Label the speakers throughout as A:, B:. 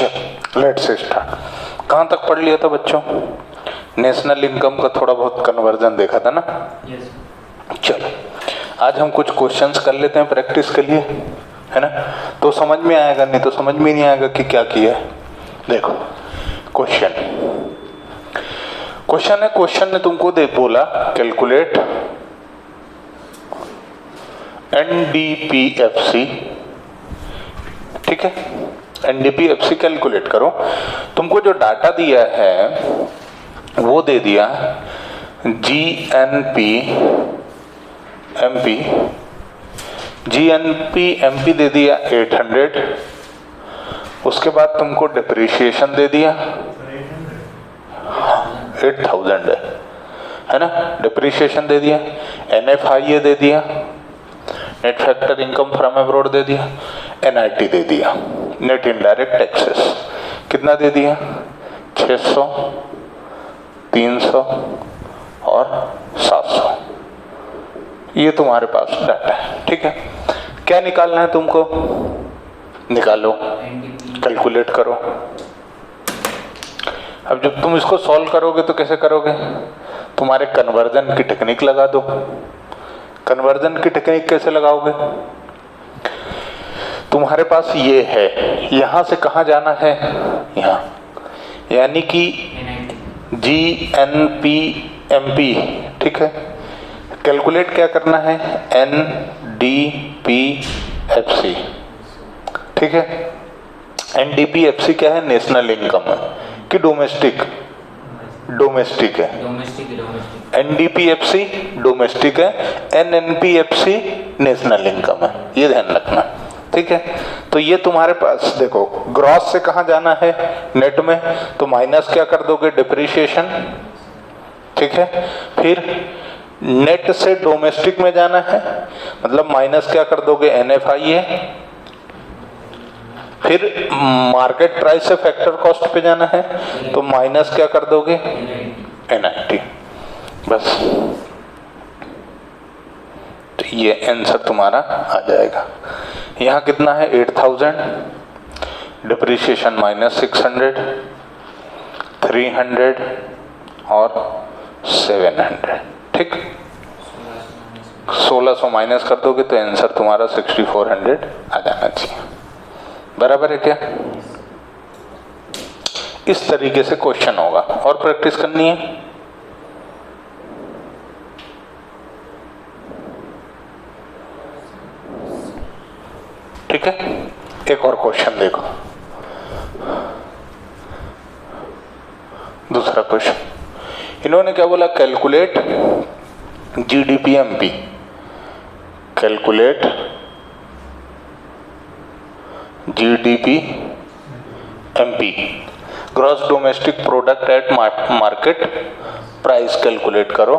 A: चल let's start. कहाँ तक पढ़ लिया था बच्चों? नेशनल इनकम का थोड़ा बहुत कन्वर्जन देखा था ना? चलो आज हम कुछ क्वेश्चंस कर लेते हैं प्रैक्टिस के लिए, है ना? तो समझ में आएगा, नहीं तो समझ में नहीं आएगा कि क्या किया है। देखो क्वेश्चन ने तुमको दे बोला कैलकुलेट NDPFC, ठीक है? NDPFC कैलकुलेट करो। तुमको जो डाटा दिया है वो दे दिया GNP दे दिया 800। उसके बाद तुमको डिप्रिसिएशन दे दिया 8000 है ना? डिप्रिसिएशन दे दिया, NFIA दे दिया, net factor income from abroad दे दिया, NIT दे दिया, नेट इनडायरेक्ट टैक्सेस कितना दे दिया 600, 300 और 700। ये तुम्हारे पास डाटा है, ठीक है? क्या निकालना है तुमको? निकालो, कैलकुलेट करो। अब जब तुम इसको सॉल्व करोगे तो कैसे करोगे? तुम्हारे कन्वर्जन की टेक्निक लगा दो। कन्वर्जन की टेक्निक कैसे लगाओगे? तुम्हारे पास ये है, यहां से कहां जाना है? यहां, यानी कि GNPMP, ठीक है? कैलकुलेट क्या करना है? NDPFC, ठीक है? NDPFC क्या है? नेशनल इनकम है कि डोमेस्टिक? डोमेस्टिक है। NDPFC डोमेस्टिक है, NNPFC नेशनल इनकम है, ये ध्यान रखना, ठीक है? तो ये तुम्हारे पास देखो, ग्रॉस से कहाँ जाना है? नेट में, तो माइनस क्या कर दोगे? डिप्रिसिएशन, ठीक है? फिर नेट से डोमेस्टिक में जाना है, मतलब माइनस क्या कर दोगे? NFIA। फिर मार्केट प्राइस से फैक्टर कॉस्ट पे जाना है, तो माइनस क्या कर दोगे? NIT। बस, तो ये आंसर तुम्हारा आ जाएगा। यहाँ कितना है? 8000, डिप्रिसिएशन माइनस 600, 300 और 700, ठीक? 1600 माइनस कर दोगे तो आंसर तुम्हारा 6400 आ जाना चाहिए। बराबर है क्या? इस तरीके से क्वेश्चन होगा और प्रैक्टिस करनी है। ठीक है, एक और क्वेश्चन देखो, दूसरा क्वेश्चन। इन्होंने क्या बोला? Calculate GDPMP, calculate GDPMP, gross domestic product at market price calculate करो।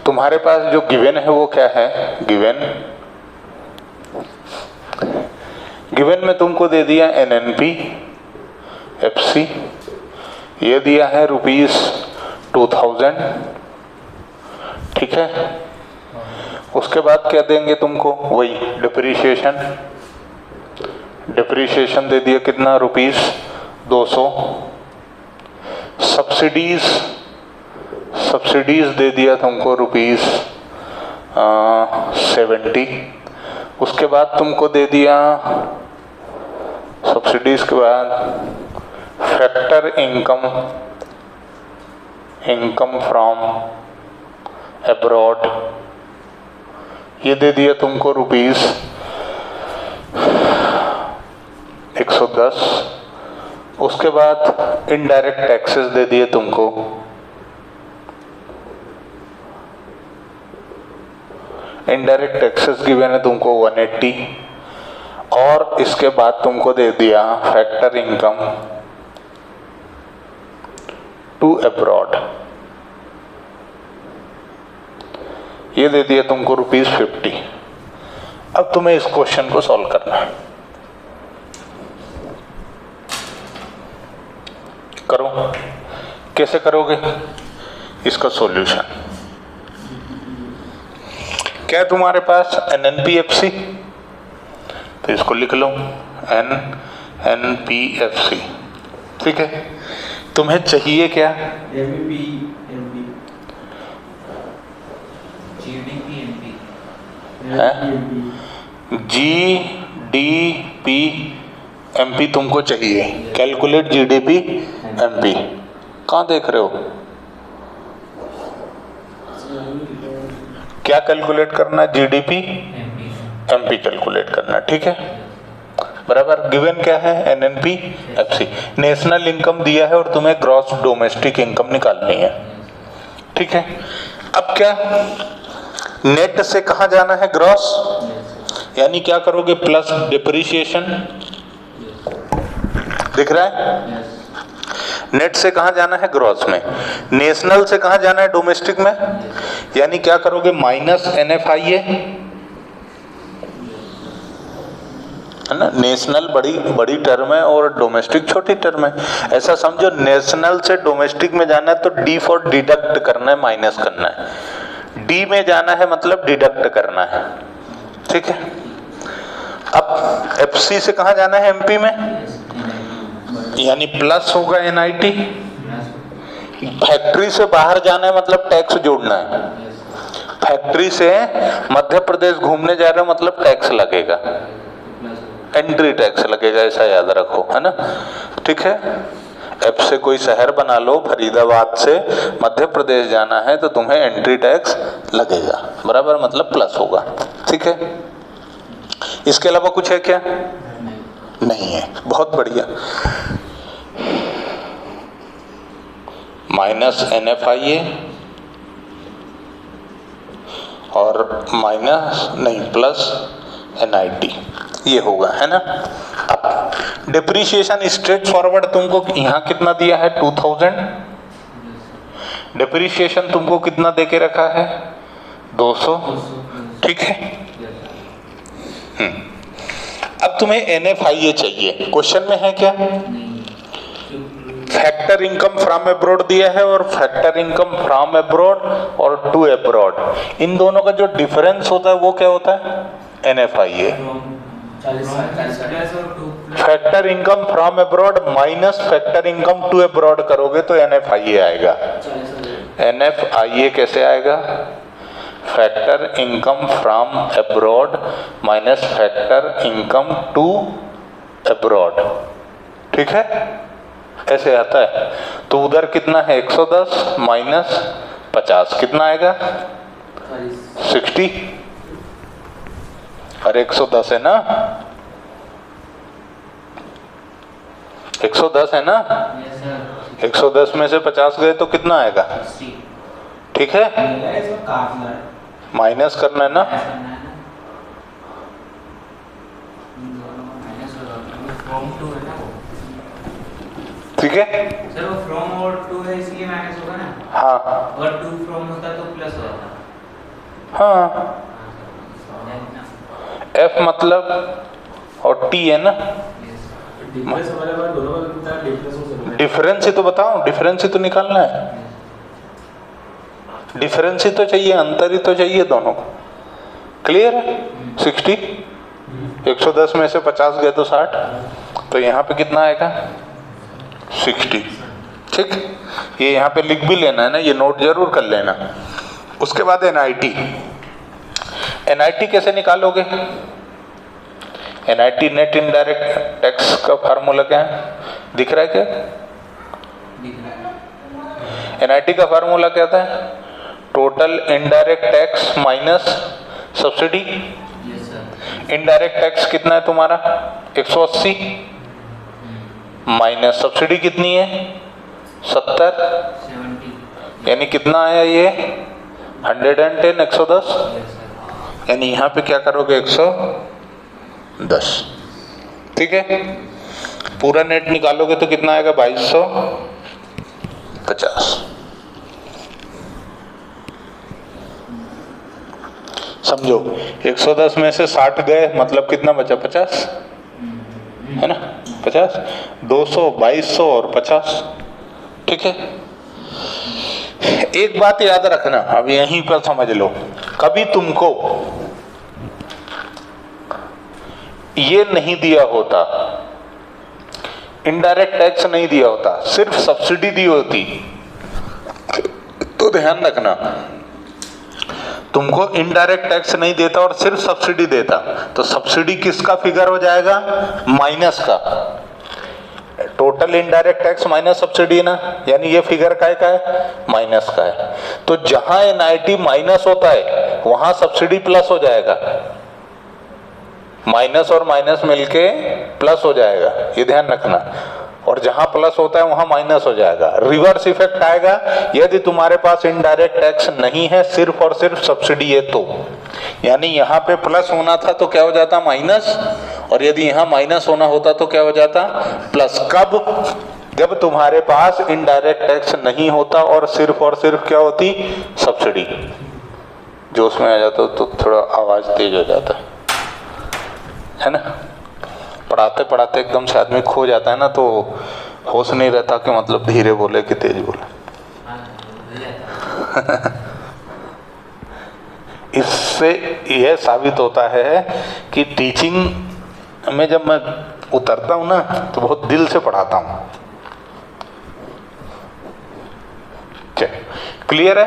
A: तुम्हारे पास जो गिवन है वो क्या है? गिवन में तुमको दे दिया NNPFC, ये दिया है ₹2000, ठीक है? उसके बाद क्या देंगे तुमको? वही डिप्रिसिएशन दे दिया कितना? ₹200। सब्सिडीज दे दिया तुमको ₹70। उसके बाद तुमको दे दिया, सब्सिडीज के बाद फैक्टर इनकम फ्रॉम अब्रॉड, ये दे दिया तुमको ₹110। उसके बाद इनडायरेक्ट टैक्सेस दे दिए तुमको, इनडायरेक्ट टैक्सेस गिवन है तुमको 180। और इसके बाद तुमको दे दिया फैक्टर इनकम टू अब्रॉड, ये दे दिया तुमको ₹50। अब तुम्हें इस क्वेश्चन को सॉल्व करना है। करो, कैसे करोगे इसका सॉल्यूशन? क्या है तुम्हारे पास? NNPFC, तो इसको लिख लो NNPFC, ठीक है, तुम्हें चाहिए क्या?
B: MP MP GDP MP
A: GDP MP तुमको चाहिए। कैलकुलेट GDP MP कहाँ देख रहे हो? क्या कैलकुलेट करना है? GDP MP कैलकुलेट करना है, ठीक है, बराबर। गिवन क्या है? NNP FC, नेशनल इनकम दिया है और तुम्हें ग्रॉस डोमेस्टिक इनकम निकालनी है, ठीक है। अब क्या, नेट से कहाँ जाना है? ग्रॉस, यानी क्या करोगे? प्लस डिप्रिसिएशन, दिख रहा है? नेट से कहाँ जाना है? ग्रॉस में। नेशनल से कहाँ जाना है? डोमेस्टिक में, यानी क्या करोगे? माइनस NFIA, है ना। नेशनल बड़ी टर्म है और डोमेस्टिक छोटी टर्म है। ऐसा समझो, नेशनल से डोमेस्टिक में जाना है तो D फॉर डिडक्ट करना है, माइनस करना है। D में जाना है मतलब डिडक्ट करना है, ठीक है। अब FC से कहाँ जाना है? MP में, यानी प्लस होगा NIT। फैक्ट्री से बाहर जाना है मतलब टैक्स जोड़ना है। फैक्ट्री से मध्य प्रदेश घूमने जा रहे हो मतलब टैक्स लगेगा, एंट्री टैक्स लगेगा, ऐसा याद रखो, है ना, ठीक है। F से कोई शहर बना लो, फरीदाबाद से मध्य प्रदेश जाना है तो तुम्हें एंट्री टैक्स लगेगा, बराबर, मतलब प्लस होगा, ठीक है। इसके अलावा कुछ है क्या? नहीं है, बहुत बढ़िया। माइनस NFIA और माइनस नहीं प्लस NIT, ये होगा, है ना। अब डिप्रिसिएशन स्ट्रेट फॉरवर्ड तुमको यहाँ कितना दिया है? 2000। डिप्रिसिएशन तुमको कितना देके रखा है? 200, ठीक है। अब तुम्हें NFIA चाहिए, क्वेश्चन में है क्या? फैक्टर इनकम फ्रॉम अब्रॉड दिया है और फैक्टर इनकम फ्रॉम अब्रॉड और टू अब्रॉड, इन दोनों का जो डिफरेंस होता है वो क्या होता है? NFIA। Factor income from abroad minus factor income to abroad करोगे तो NFIA आएगा। NFIA कैसे आएगा? Factor income from abroad minus factor income to abroad, ठीक है, ऐसे आता है। तो उधर कितना है? 110 माइनस 50 कितना आएगा? 60। अरे 110 है ना, 110 है ना, 110 में से 50 गए तो कितना आएगा? ठीक है, माइनस करना है ना, ठीक है
B: सर। वो फ्रॉम और टू है इसलिए माइनस होगा ना।
A: हाँ,
B: अगर टू फ्रॉम होता तो प्लस हो जाता।
A: हाँ, F मतलब और T है ना, डिफरेंस ही तो बताओ, डिफरेंस ही तो निकालना है, डिफरेंस ही तो चाहिए, अंतर ही तो चाहिए दोनों को। क्लियर है? 60, 110 में से 50 गए तो 60, तो यहाँ पे कितना आएगा? 60, ठीक। ये यहाँ पे लिख भी लेना है ना, ये नोट जरूर कर लेना। उसके बाद NIT, NIT कैसे निकालोगे? NIT नेट इनडायरेक्ट टैक्स का फार्मूला क्या है? दिख रहा है क्या? NIT का फार्मूला क्या था? Total indirect tax minus subsidy. Indirect tax कितना है तुम्हारा? 180 माइनस सब्सिडी कितनी है? 70, यानी कितना आया ये? 110, 110, यानी यहाँ पे क्या करोगे? 110, ठीक है। पूरा नेट निकालोगे तो कितना आएगा? 2250। समझो, 110 में से 60 गए मतलब कितना बचा? 50, है ना, 50, 200, 2200 और 50, ठीक है। एक बात याद रखना, अब यहीं पर समझ लो, कभी तुमको ये नहीं दिया होता इनडायरेक्ट टैक्स नहीं दिया होता, सिर्फ सब्सिडी दी होती, तो ध्यान रखना, तुमको इनडायरेक्ट टैक्स नहीं देता और सिर्फ सब्सिडी देता, तो सब्सिडी किसका फिगर हो जाएगा? माइनस का। Total indirect tax minus subsidy ना, यानी ये फिगर का है? माइनस का है। तो जहां एनआईटी माइनस होता है वहां सब्सिडी प्लस हो जाएगा, माइनस और माइनस मिलके प्लस हो जाएगा, ये ध्यान रखना। और जहां प्लस होता है वहां माइनस हो जाएगा। रिवर्स इफेक्ट आएगा यदि तुम्हारे पास इनडायरेक्ट टैक्स नहीं है, सिर्फ और सिर्फ सब्सिडी है तो, यानी यहाँ पे प्लस होना था तो क्या हो जाता? माइनस, और यदि यहाँ माइनस होना होता तो क्या हो जाता? प्लस। कब? जब तुम्हारे पास इनडायरेक्ट टैक्स नहीं होता और सिर्फ क्या होती? सब्सिडी। जो उसमें आ जाता तो थोड़ा आवाज तेज हो जाता है ना। पढ़ाते पढ़ाते एकदम से आदमी खो जाता है ना, तो होश नहीं रहता कि मतलब धीरे बोले कि तेज बोले। इससे यह साबित होता है कि टीचिंग में जब मैं उतरता हूं ना तो बहुत दिल से पढ़ाता हूं। क्लियर है?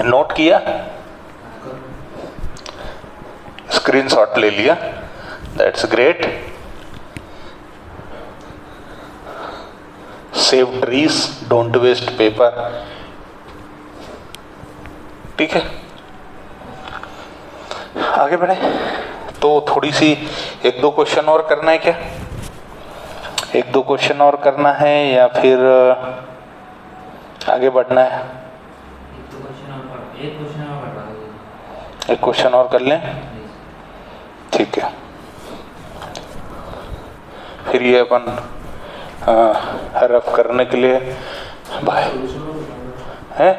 A: नोट किया? स्क्रीनशॉट ले लिया? That's great. Save trees, don't waste paper. ठीक है, आगे बढ़े। तो थोड़ी सी एक दो क्वेश्चन और करना है क्या? एक दो क्वेश्चन और करना है या फिर आगे बढ़ना है? एक क्वेश्चन और कर लें, ठीक है। फिर ये अपन रफ करने के लिए भाई है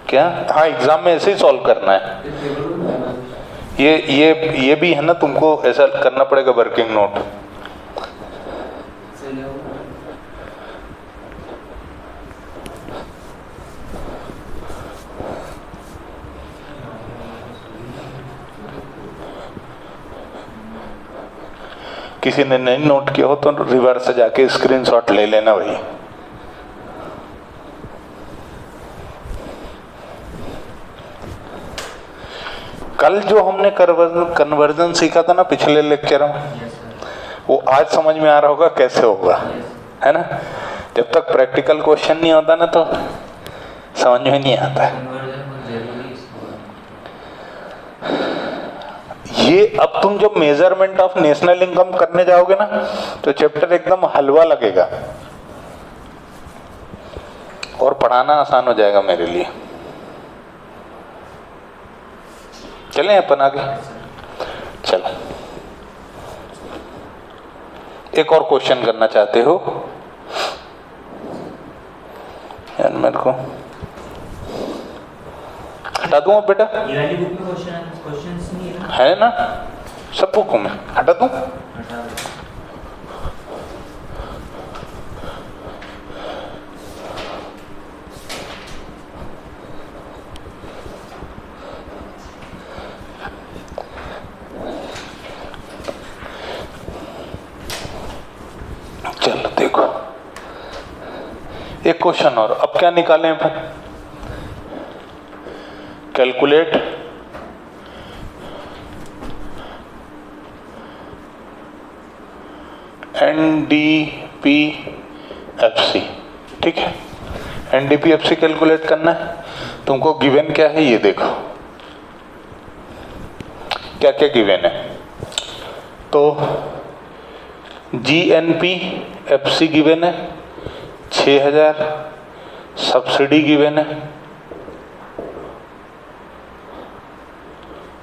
A: क्या? हाँ, एग्जाम में ऐसे ही सॉल्व करना है। ये भी है ना, तुमको ऐसा करना पड़ेगा वर्किंग नोट। किसी ने नहीं नोट किया हो तो रिवर्स से जाके स्क्रीनशॉट ले लेना भाई। कल जो हमने कन्वर्जन सीखा था ना पिछले लेक्चर में, वो आज समझ में आ रहा होगा कैसे होगा, है ना। जब तक प्रैक्टिकल क्वेश्चन नहीं होता ना तो समझ में नहीं आता है। ये अब तुम जब मेजरमेंट ऑफ नेशनल इनकम करने जाओगे ना तो चैप्टर एकदम हलवा लगेगा और पढ़ाना आसान हो जाएगा मेरे लिए। चलें अपन आगे? चलो, एक और क्वेश्चन करना चाहते हो यार? मेरे को हटा दूं बेटा?
B: ये वाली बुक में क्वेश्चंस नहीं है ना?
A: है ना, सब बुकों में। हटा दूं?
B: हटा दो।
A: चलो देखो, एक क्वेश्चन और। अब क्या निकालें अपन? Calculate NDPFC। ठीक है, NDPFC कैलकुलेट करना है। तुमको गिवन क्या है ये देखो, क्या क्या गिवन है। तो GNPFC गिवन है 6000, सब्सिडी गिवन है,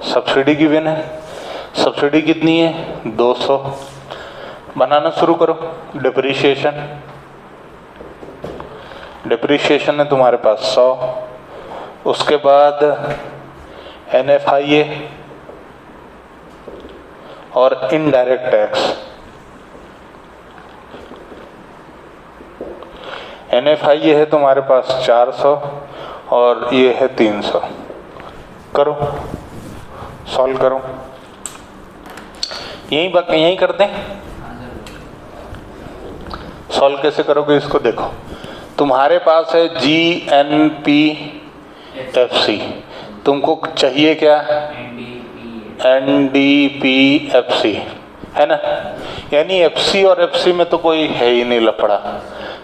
A: सब्सिडी गिवन है। सब्सिडी कितनी है? 200। बनाना शुरू करो। डिप्रिशिएशन, डिप्रिशिएशन है तुम्हारे पास 100। उसके बाद NFIA और इनडायरेक्ट टैक्स। NFIA है तुम्हारे पास 400 और ये है 300। करो, सॉल्व करो। यही करते हैं। सॉल्व कैसे करोगे इसको? देखो, तुम्हारे पास है GNPFC, तुमको चाहिए क्या? NDPFC, है ना? यानी FC और FC में तो कोई है ही नहीं लफड़ा।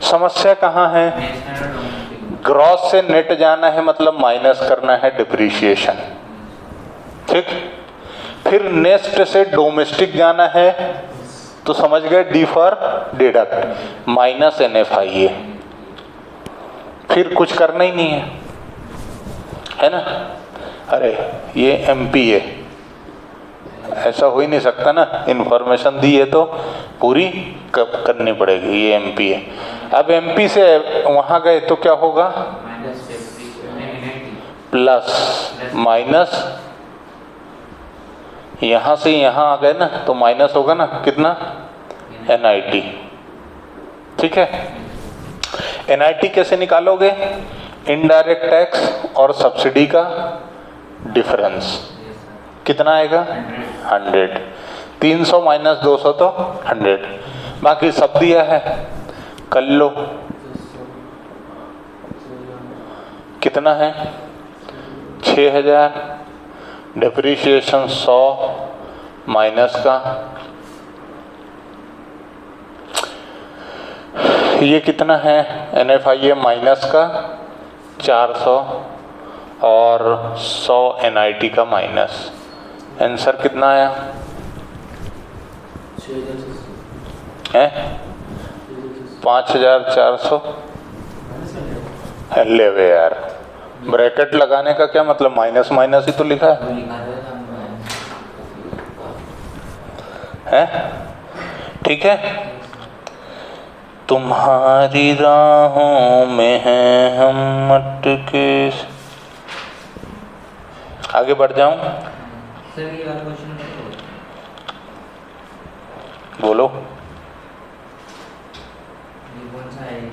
A: समस्या कहाँ है? ग्रॉस से नेट जाना है, मतलब माइनस करना है डिप्रिसिएशन, ठीक। फिर नेक्स्ट से डोमेस्टिक जाना है, तो समझ गए, D for deduct, minus NFIA। फिर कुछ करना ही नहीं है ना? अरे ये MPA, ऐसा हो ही नहीं सकता ना, इंफॉर्मेशन दी है तो पूरी करनी पड़ेगी, ये MPA। अब MP से वहाँ गए तो क्या होगा? प्लस माइनस, यहाँ से यहाँ आ गए ना तो माइनस होगा ना, कितना? NIT, ठीक है। NIT कैसे निकालोगे? इनडायरेक्ट टैक्स और सब्सिडी का डिफरेंस कितना आएगा? 100। 300 माइनस 200 तो 100, बाकी सब दिया है, कर लो। कितना है? 6000, डिप्रिसिएशन 100 माइनस का, ये कितना है? NFIA माइनस का 400 और 100 NIT का माइनस। आंसर कितना आया? है 5400। ले वे यार, ब्रैकेट लगाने का क्या मतलब? माइनस माइनस ही तो लिखा है, ठीक है। तुम्हारी राहों में हैं हम अटके। आगे बढ़ जाऊं?
B: सर ये वाला क्वेश्चन
A: बोलो।
B: ये कौन सा है?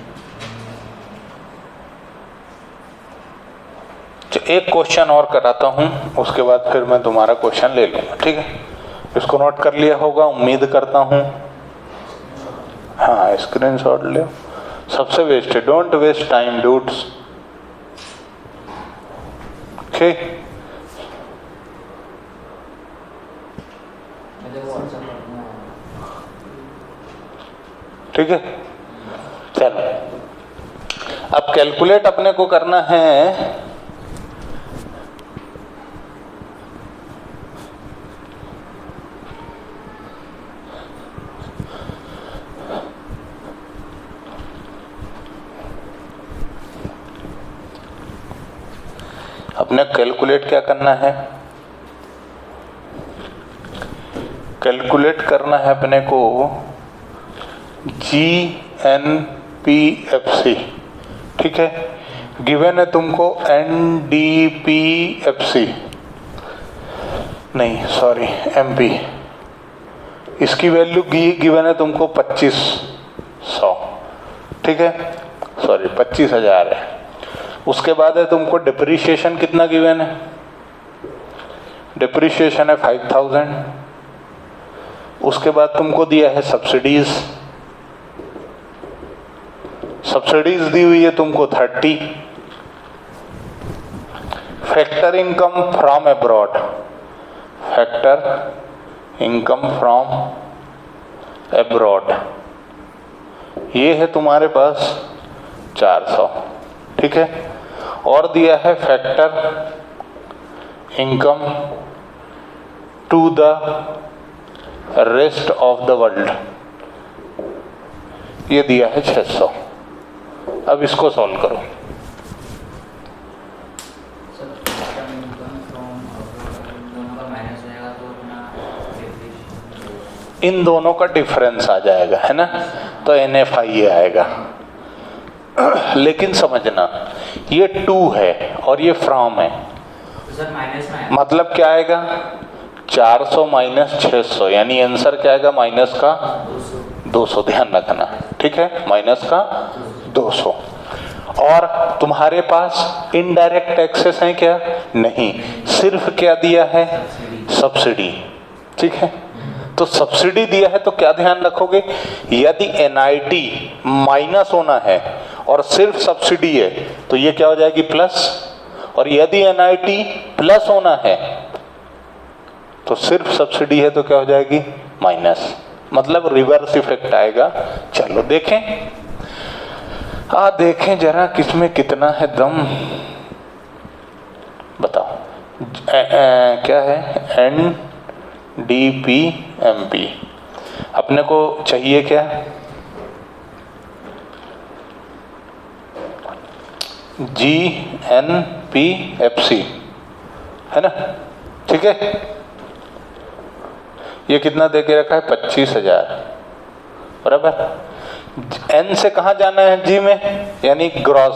A: एक क्वेश्चन और कराता हूं, उसके बाद फिर मैं तुम्हारा क्वेश्चन ले लूंगा, ठीक है। इसको नोट कर लिया होगा उम्मीद करता हूं। हाँ, स्क्रीनशॉट ले, सबसे वेस्ट है, डोंट वेस्ट टाइम डूड्स, ठीक। ठीक है, चलो अब कैलकुलेट अपने को करना है। अपने कैलकुलेट क्या करना है? कैलकुलेट करना है अपने को GNPFC, ठीक है। गिवन है तुमको NDPFC, नहीं सॉरी MP, इसकी वैल्यू गिवन है तुमको 2500, ठीक है, सॉरी 25,000 है। उसके बाद है तुमको डिप्रिसिएशन कितना गिवन है? डिप्रिसिएशन है 5000। उसके बाद तुमको दिया है सब्सिडीज, सब्सिडीज दी हुई है तुमको 30। Factor income from abroad, factor income from abroad, ये है तुम्हारे पास 400, ठीक है। और दिया है factor income to the rest of the world, ये दिया है 600। अब इसको सॉल्व करो। इन दोनों का डिफरेंस आ जाएगा, है ना, तो NFIA आएगा। लेकिन समझना, ये 2 है और ये फ्रॉम है, मतलब क्या आएगा? 400 माइनस 600, यानी आंसर क्या आएगा? माइनस का 200, ध्यान रखना, ठीक है, माइनस का 200। और तुम्हारे पास इनडायरेक्ट टैक्सेस हैं क्या? नहीं, सिर्फ क्या दिया है? सब्सिडी, ठीक है। तो सब्सिडी दिया है तो क्या ध्यान रखोगे, यदि NIT माइनस होना है और सिर्फ सब्सिडी है तो ये क्या हो जाएगी प्लस, और यदि NIT प्लस होना है तो सिर्फ सब्सिडी है तो क्या हो जाएगी माइनस, मतलब रिवर्स इफेक्ट आएगा। चलो देखें, देखें जरा किसमें कितना है दम, बताओ। क्या है NDPMP, अपने को चाहिए क्या, GNPFC है ना, ठीक है। ये कितना दे के रखा है 25,000 बराबर। N से कहाँ जाना है G में, यानी ग्रॉस,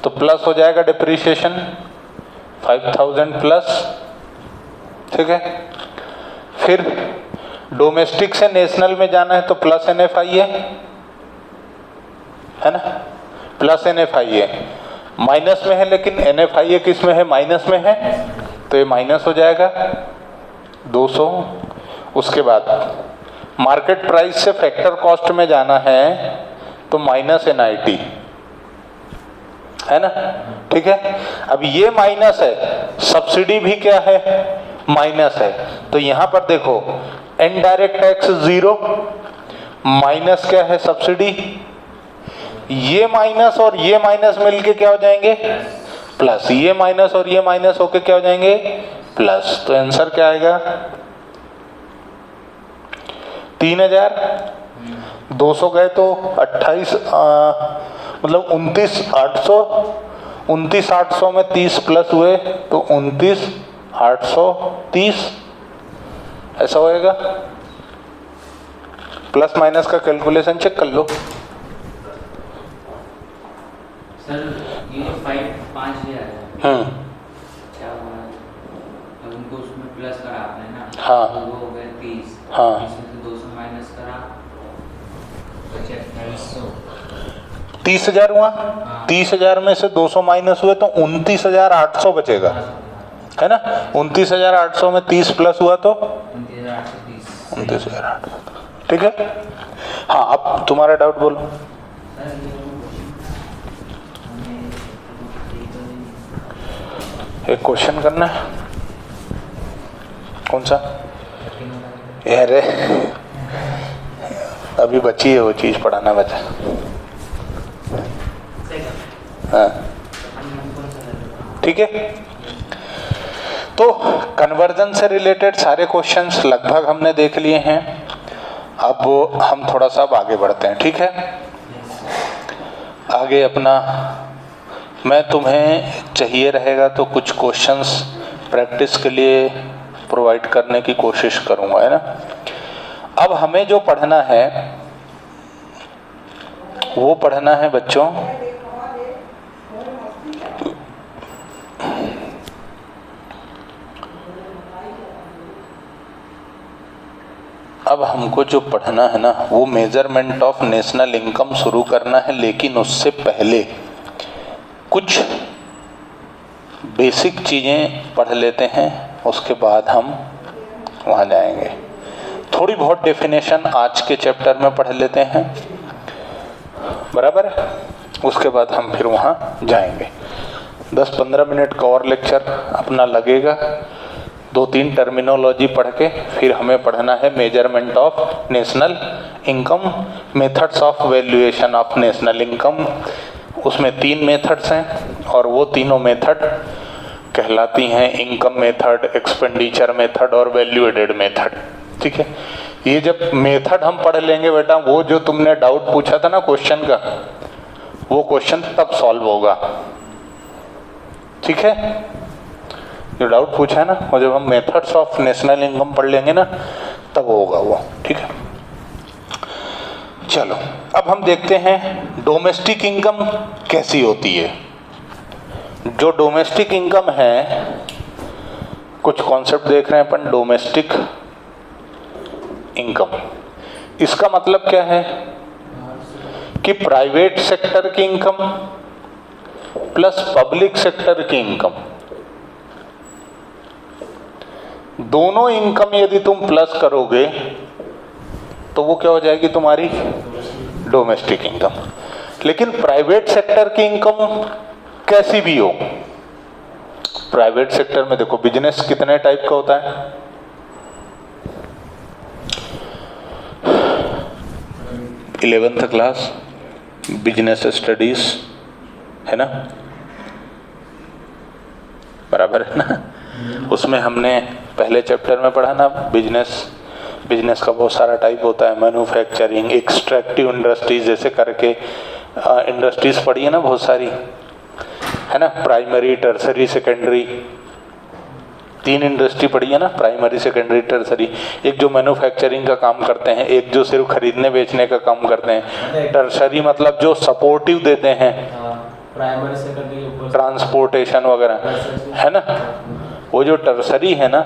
A: तो प्लस हो जाएगा डिप्रिसिएशन 5,000 प्लस, ठीक है। फिर डोमेस्टिक से नेशनल में जाना है तो प्लस NFI है ना, प्लस NFI है, माइनस में है लेकिन NFI किस में है, माइनस में है, तो ये माइनस हो जाएगा 200। उसके बाद मार्केट प्राइस से फैक्टर कॉस्ट में जाना है तो माइनस NIT है ना, ठीक है। अब ये माइनस है, सब्सिडी भी क्या है माइनस है, तो यहां पर देखो इनडायरेक्ट टैक्स 0, माइनस क्या है सब्सिडी, ये माइनस और ये माइनस मिलके क्या हो जाएंगे प्लस, ये माइनस और ये माइनस होके क्या हो जाएंगे प्लस, तो आंसर क्या आएगा 3,000, 200 गए तो 28 मतलब 29,800, 29,800 में 30 प्लस हुए तो 29,830 ऐसा होएगा। प्लस माइनस का कैलकुलेशन चेक कर लो।
B: सर ये जो 5 क्या हुआ, अब उनको उसमें प्लस करा आपने ना,
A: हाँ
B: तो वो हो गए 30,
A: हाँ,
B: इसमें से 200 माइनस करा, बचे 2800।
A: 30,000 हुआ,
B: हाँ।
A: 30,000 में से 200 माइनस हुए तो 29,800 बचेगा, है ना। 29,800 में 30 प्लस हुआ तो
B: 29,830।
A: 29,800, ठीक है। हाँ, अब तुम्हारा डाउट बोलो। एक क्वेश्चन करना है, कौन सा, अरे अभी बची है वो चीज पढ़ाना बचा। हाँ ठीक है, तो कन्वर्जन से रिलेटेड सारे क्वेश्चंस लगभग हमने देख लिए हैं। अब हम थोड़ा सा आगे बढ़ते हैं, ठीक है। आगे अपना मैं तुम्हें चाहिए रहेगा तो कुछ क्वेश्चंस प्रैक्टिस के लिए प्रोवाइड करने की कोशिश करूंगा, है ना। अब हमें जो पढ़ना है वो पढ़ना है बच्चों अब हमको जो पढ़ना है ना वो मेजरमेंट ऑफ नेशनल इनकम शुरू करना है, लेकिन उससे पहले कुछ बेसिक चीज़ें पढ़ लेते हैं, उसके बाद हम वहाँ जाएंगे। थोड़ी बहुत डेफिनेशन आज के चैप्टर में पढ़ लेते हैं, बराबर है। उसके बाद हम फिर वहाँ जाएंगे। 10-15 मिनट का और लेक्चर अपना लगेगा। 2-3 टर्मिनोलॉजी पढ़ के फिर हमें पढ़ना है measurement of national income, methods of valuation of national income. उसमें 3 मेथड्स हैं और वो तीनों मेथड कहलाती हैं इनकम मेथड, एक्सपेंडिचर मेथड और वैल्यू एडेड मेथड, ठीक है। ये जब मेथड हम पढ़ लेंगे बेटा, वो जो तुमने डाउट पूछा था ना क्वेश्चन का, वो क्वेश्चन तब सॉल्व होगा, ठीक है। जो डाउट पूछा है ना, वो जब हम मेथड्स ऑफ नेशनल इनकम पढ़ लेंगे ना तब होगा वो, ठीक है। चलो अब हम देखते हैं डोमेस्टिक इनकम कैसी होती है। जो डोमेस्टिक इनकम है, कुछ कॉन्सेप्ट देख रहे हैं अपन। डोमेस्टिक इनकम, इसका मतलब क्या है कि प्राइवेट सेक्टर की इनकम प्लस पब्लिक सेक्टर की इनकम, दोनों इनकम यदि तुम प्लस करोगे तो वो क्या हो जाएगी तुम्हारी डोमेस्टिक इनकम। लेकिन प्राइवेट सेक्टर की इनकम कैसी भी हो, प्राइवेट सेक्टर में देखो बिजनेस कितने टाइप का होता है, 11th क्लास बिजनेस स्टडीज है ना, बराबर है ना। उसमें हमने पहले चैप्टर में पढ़ा ना, बिजनेस का बहुत सारा टाइप होता है, मैन्युफैक्चरिंग, एक्सट्रैक्टिव इंडस्ट्रीज जैसे करके इंडस्ट्रीज पढ़ी है ना बहुत सारी, है ना। प्राइमरी, टर्सरी, सेकेंडरी, 3 इंडस्ट्री पढ़ी है ना, प्राइमरी, सेकेंडरी, टर्सरी। एक जो मैन्युफैक्चरिंग का काम करते हैं, एक जो सिर्फ खरीदने बेचने का काम करते हैं। टर्सरी मतलब जो सपोर्टिव देते हैं,
C: प्राइमरी सेकेंडरी,
A: ट्रांसपोर्टेशन वगैरह, है ना। वो जो टर्सरी है ना,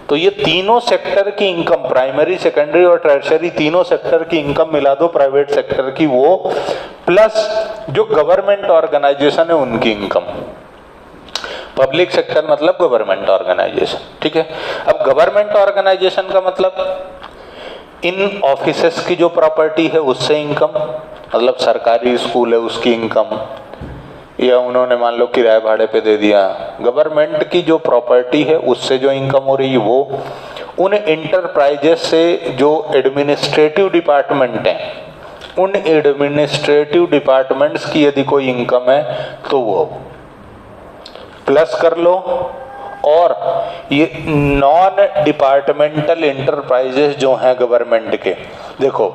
A: तो ये तीनों सेक्टर की इनकम, प्राइमरी, सेकेंडरी और टर्सरी, तीनों सेक्टर की इनकम मिला दो प्राइवेट सेक्टर की, वो प्लस जो गवर्नमेंट ऑर्गेनाइजेशन है उनकी इनकम। पब्लिक सेक्टर मतलब गवर्नमेंट ऑर्गेनाइजेशन, ठीक है। अब गवर्नमेंट ऑर्गेनाइजेशन का मतलब इन ऑफिसेस की जो प्रॉपर्टी है उससे इनकम, मतलब सरकारी स्कूल है उसकी इनकम, या उन्होंने मान लो किराए भाड़े पे दे दिया। गवर्नमेंट की जो प्रॉपर्टी है उससे जो इनकम हो रही है वो उन इंटरप्राइजेस से जो एडमिनिस्ट्रेटिव डिपार्टमेंट हैं, उन एडमिनिस्ट्रेटिव डिपार्टमेंट्स की यदि कोई इनकम है तो वो प्लस कर लो। और ये नॉन डिपार्टमेंटल इंटरप्राइजेस जो हैं गवर्नमेंट के, देखो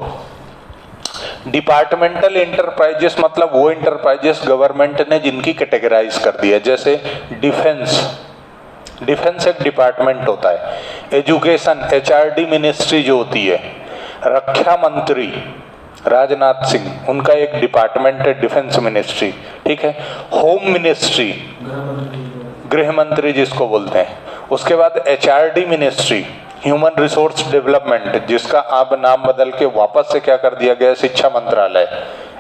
A: डिपार्टमेंटल इंटरप्राइजेस मतलब वो इंटरप्राइजेस गवर्नमेंट ने जिनकी कैटेगराइज कर दिया, जैसे डिफेंस एक डिपार्टमेंट होता है, एजुकेशन HRD मिनिस्ट्री जो होती है, रक्षा मंत्री राजनाथ सिंह उनका एक डिपार्टमेंट है डिफेंस मिनिस्ट्री, ठीक है। होम मिनिस्ट्री गृह मंत्री जिसको बोलते हैं, उसके बाद HRD ministry human resource development, जिसका अब नाम बदल के वापस से क्या कर दिया गया, शिक्षा मंत्रालय,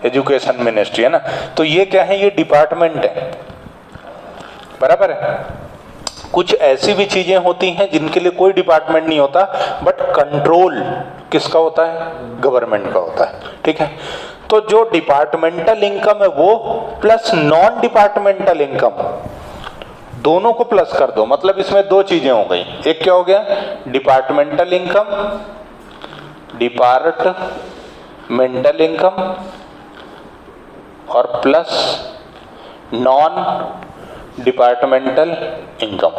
A: एजुकेशन मिनिस्ट्री, है ना। तो ये क्या है, ये डिपार्टमेंट है, बराबर है। कुछ ऐसी भी चीजें होती हैं जिनके लिए कोई डिपार्टमेंट नहीं होता, बट कंट्रोल किसका होता है, गवर्नमेंट का होता है, ठीक है। तो जो डिपार्टमेंटल इनकम है वो प्लस नॉन डिपार्टमेंटल इनकम, दोनों को प्लस कर दो, मतलब इसमें 2 चीजें हो गई। एक क्या हो गया, डिपार्टमेंटल इनकम, डिपार्टमेंटल इनकम, और प्लस नॉन डिपार्टमेंटल इनकम,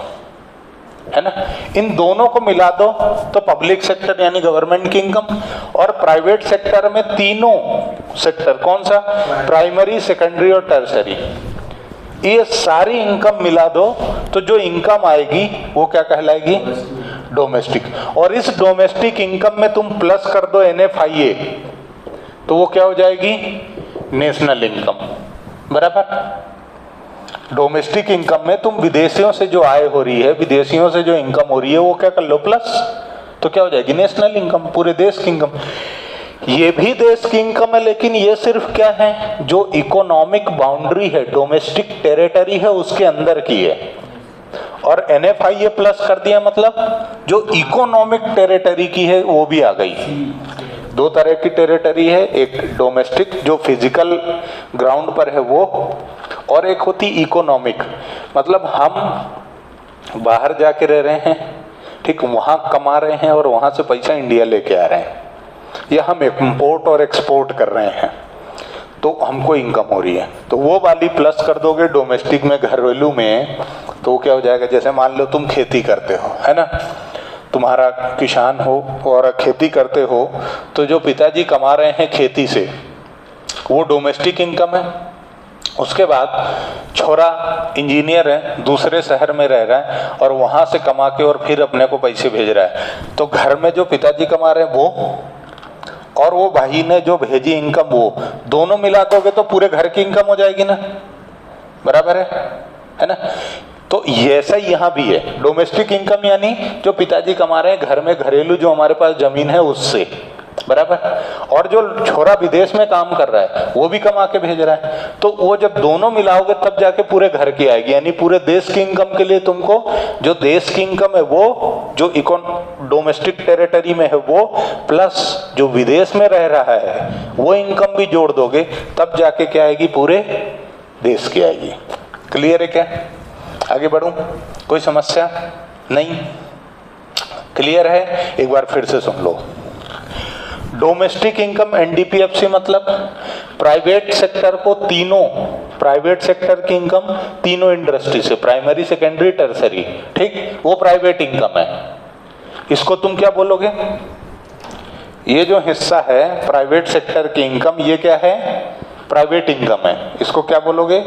A: है ना। इन दोनों को मिला दो तो पब्लिक सेक्टर यानी गवर्नमेंट की इनकम, और प्राइवेट सेक्टर में तीनों सेक्टर, कौन सा, प्राइमरी, सेकेंडरी और टर्सरी, ये सारी इनकम मिला दो तो जो इनकम आएगी वो क्या कहलाएगी, डोमेस्टिक। और इस डोमेस्टिक इनकम में तुम प्लस कर दो NFIA तो वो क्या हो जाएगी, नेशनल इनकम, बराबर। डोमेस्टिक इनकम में तुम विदेशियों से जो आय हो रही है, विदेशियों से जो इनकम हो रही है वो क्या कर लो प्लस, तो क्या हो जाएगी नेशनल इनकम, पूरे देश की इनकम। ये भी देश की इनकम है, लेकिन ये सिर्फ क्या है, जो इकोनॉमिक बाउंड्री है, डोमेस्टिक टेरिटरी है उसके अंदर की है। और NFIA प्लस कर दिया मतलब जो इकोनॉमिक टेरिटरी की है वो भी आ गई। 2 तरह की टेरिटरी है, एक डोमेस्टिक जो फिजिकल ग्राउंड पर है वो, और एक होती इकोनॉमिक, मतलब हम बाहर जाके रह रहे हैं, ठीक, वहां कमा रहे हैं और वहां से पैसा इंडिया लेके आ रहे हैं, या हम इंपोर्ट और एक्सपोर्ट कर रहे हैं तो हमको इनकम हो रही है, तो वो वाली प्लस कर दोगे डोमेस्टिक में, घरेलू में, तो क्या हो जाएगा, जैसे मान लो तुम खेती करते हो, है ना, तुम्हारा किसान हो और खेती करते हो, तो जो पिताजी कमा रहे हैं खेती से वो डोमेस्टिक इनकम है। उसके बाद छोरा इंजीनियर है, दूसरे शहर में रह रहा है और वहाँ से कमा के और फिर अपने को पैसे भेज रहा है, तो घर में जो पिताजी कमा रहे हैं वो और वो भाई ने जो भेजी इनकम, वो दोनों मिला दोगे तो पूरे घर की इनकम हो जाएगी ना, बराबर है ना। तो ऐसा ही यहाँ भी है, डोमेस्टिक इनकम यानी जो पिताजी कमा रहे हैं घर में, घरेलू जो हमारे पास जमीन है उससे, बराबर। और जो छोरा विदेश में काम कर रहा है वो भी कमा के भेज रहा है, तो वो जब दोनों मिलाओगे तब जाके पूरे घर की आएगी। यानी पूरे देश की इनकम के लिए तुमको जो देश की इनकम है वो, जो डोमेस्टिक टेरिटरी में है वो, प्लस जो विदेश में रह रहा है वो इनकम भी जोड़ दोगे, तब जाके क्या आएगी, पूरे देश की आएगी। क्लियर है क्या? आगे बढ़ूं? कोई समस्या नहीं? क्लियर है? एक बार फिर से सुन लो। डोमेस्टिक इनकम एनडीपीएफसी मतलब प्राइवेट सेक्टर को तीनों, प्राइवेट सेक्टर की इनकम तीनों इंडस्ट्री से, प्राइमरी, सेकेंडरी, टर्सरी, ठीक, वो प्राइवेट इनकम है। इसको तुम क्या बोलोगे? ये जो हिस्सा है प्राइवेट सेक्टर की इनकम, ये क्या है? प्राइवेट इनकम है। इसको क्या बोलोगे?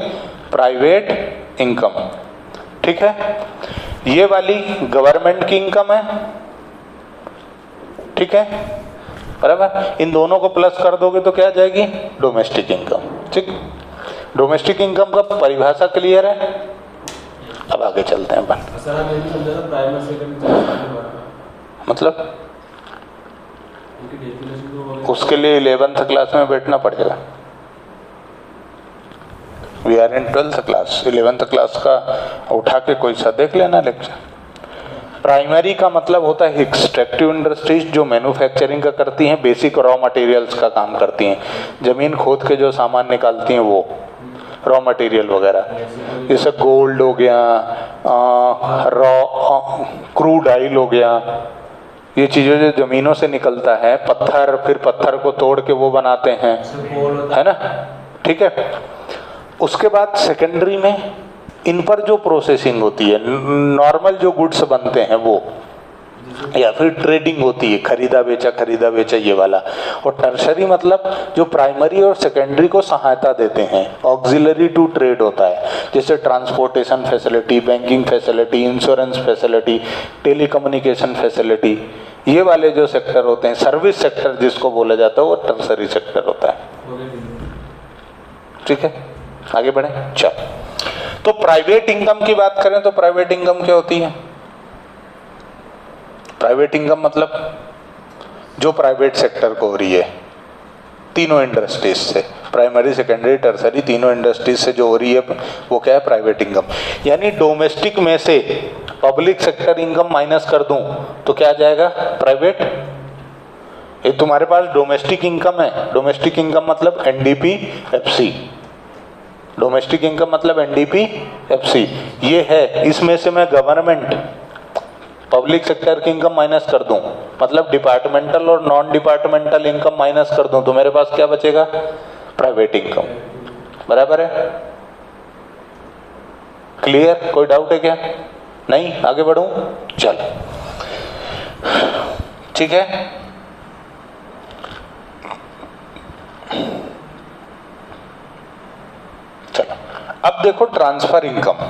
A: प्राइवेट इनकम, ठीक है। ये वाली गवर्नमेंट की इनकम है, ठीक है, बराबर। इन दोनों को प्लस कर दोगे तो क्या आ जाएगी? डोमेस्टिक इनकम, ठीक। डोमेस्टिक इनकम का परिभाषा क्लियर है? अब आगे चलते हैं अपन।
C: सर हम ये भी समझा था प्राइमरी सेकंडरी
A: मतलब
C: उनकी डेफिनेशन तो
A: उसके लिए 11th क्लास में बैठना पड़ेगा। We are in 12th class, 11th class का उठा के कोई सा देख लेना लेक्चर। प्राइमरी का मतलब होता है एक्सट्रैक्टिव इंडस्ट्रीज, जो मैन्युफैक्चरिंग का करती हैं, बेसिक रॉ मटेरियल्स का काम करती हैं, जमीन खोद के जो सामान निकालती हैं वो रॉ मटेरियल वगैरह, जैसे गोल्ड हो गया, रॉ क्रूड ऑयल हो गया, ये चीज़ें जो जमीनों से निकलता है, पत्थर, फिर पत्थर को तोड़ के वो बनाते हैं, है ना, ठीक है। उसके बाद सेकेंडरी में इन पर जो प्रोसेसिंग होती है, नॉर्मल जो गुड्स बनते हैं वो, या फिर ट्रेडिंग होती है, खरीदा बेचा ये वाला। और टर्शरी मतलब जो प्राइमरी और सेकेंडरी को सहायता देते हैं, ऑक्सिलरी टू ट्रेड होता है, जैसे transportation facility, banking facility, insurance facility, telecommunication facility, ये वाले जो सेक्टर होते हैं, सर्विस सेक्टर जिसको बोला जाता है, वो टर्शरी सेक्टर होता है, ठीक है। आगे बढ़े, चल। तो प्राइवेट इनकम की बात करें तो प्राइवेट इनकम क्या होती है? प्राइवेट इनकम मतलब जो प्राइवेट सेक्टर को हो रही है, तीनों इंडस्ट्रीज से, प्राइमरी, सेकेंडरी, टर्सरी, तीनों इंडस्ट्रीज से जो हो रही है, वो क्या है? Private income. यानी डोमेस्टिक में से पब्लिक सेक्टर इनकम माइनस कर दूं तो क्या आ जाएगा? प्राइवेट। ये तुम्हारे पास डोमेस्टिक इनकम है, डोमेस्टिक इनकम मतलब एनडीपीएफसी, डोमेस्टिक इनकम मतलब एनडीपीएफसी ये है। इसमें से मैं गवर्नमेंट, पब्लिक सेक्टर की इनकम माइनस कर दूं, मतलब डिपार्टमेंटल और नॉन डिपार्टमेंटल इनकम माइनस कर दूं, तो मेरे पास क्या बचेगा? प्राइवेट इनकम, बराबर है। क्लियर? कोई डाउट है क्या? नहीं? आगे बढ़ूं? चल, ठीक है। चलो अब देखो ट्रांसफर इनकम।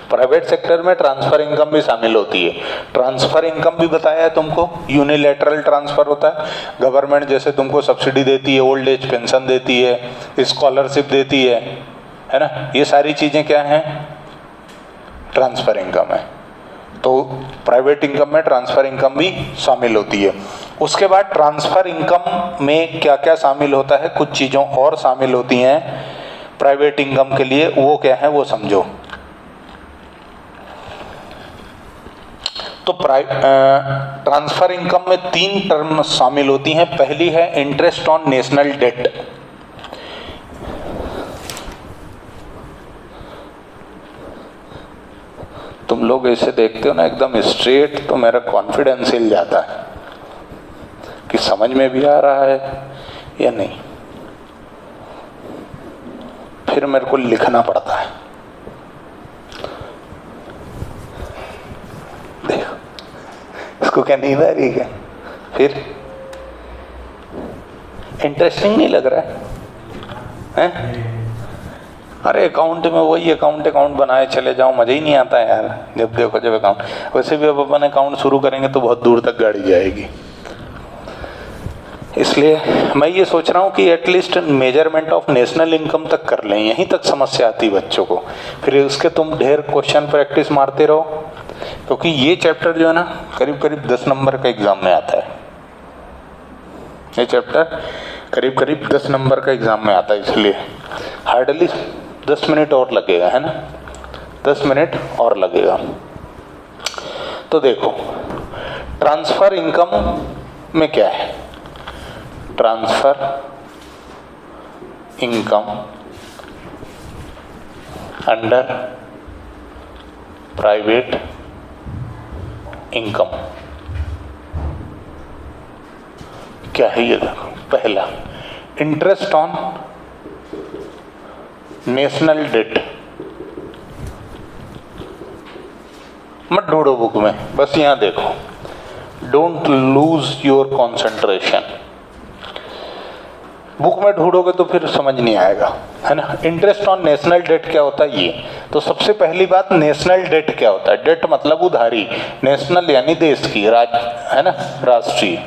A: प्राइवेट सेक्टर में ट्रांसफर इनकम भी शामिल होती है। ट्रांसफर इनकम भी बताया है तुमको, यूनिलैटरल ट्रांसफर होता है, गवर्नमेंट जैसे तुमको सब्सिडी देती है, ओल्ड एज पेंशन देती है, स्कॉलरशिप देती है ना, ये सारी चीजें क्या हैं? ट्रांसफर इनकम है। तो प्राइवेट इनकम में ट्रांसफर इनकम भी शामिल होती है। उसके बाद ट्रांसफर इनकम में क्या क्या शामिल होता है? कुछ चीज़ों और शामिल होती हैं प्राइवेट इनकम के लिए, वो क्या है वो समझो। तो ट्रांसफर इनकम में 3 टर्म शामिल होती हैं। पहली है इंटरेस्ट ऑन नेशनल डेट। तुम लोग ऐसे देखते हो ना एकदम स्ट्रेट, तो मेरा कॉन्फिडेंस हिल जाता है कि समझ में भी आ रहा है या नहीं। फिर मेरे को लिखना पड़ता है। देखो इसको क्या नींद आ रही है क्या? फिर इंटरेस्टिंग नहीं लग रहा है? अरे अकाउंट में वही अकाउंट बनाए चले जाओ, मजा ही नहीं आता है यार जब देखो जब अकाउंट। वैसे भी अब अपन अकाउंट शुरू करेंगे तो बहुत दूर तक गाड़ी जाएगी, इसलिए मैं ये सोच रहा हूँ कि at least measurement of national income तक कर लें। यहीं तक समस्या आती है बच्चों को, फिर उसके तुम ढेर क्वेश्चन प्रैक्टिस मारते रहो, क्योंकि ये चैप्टर जो है ना करीब 10 नंबर का एग्जाम में आता है। ये चैप्टर करीब करीब 10 नंबर का एग्जाम में आता है, इसलिए हार्डली 10 मिनट और लगेगा, है ना, 10 मिनट और लगेगा। तो देखो ट्रांसफर इनकम में क्या है, transfer income under private income क्या है ये देखो। पहला, इंटरेस्ट ऑन नेशनल डेट। मत ढूंढो बुक में, बस यहां देखो, don't lose your concentration. Book में ढूंढोगे तो फिर समझ नहीं आएगा, है ना। इंटरेस्ट ऑन नेशनल डेट क्या होता है ये, तो सबसे पहली बात नेशनल डेट क्या होता है। डेट मतलब उधारी, नेशनल यानी देश की, राज्य, है ना, राष्ट्रीय।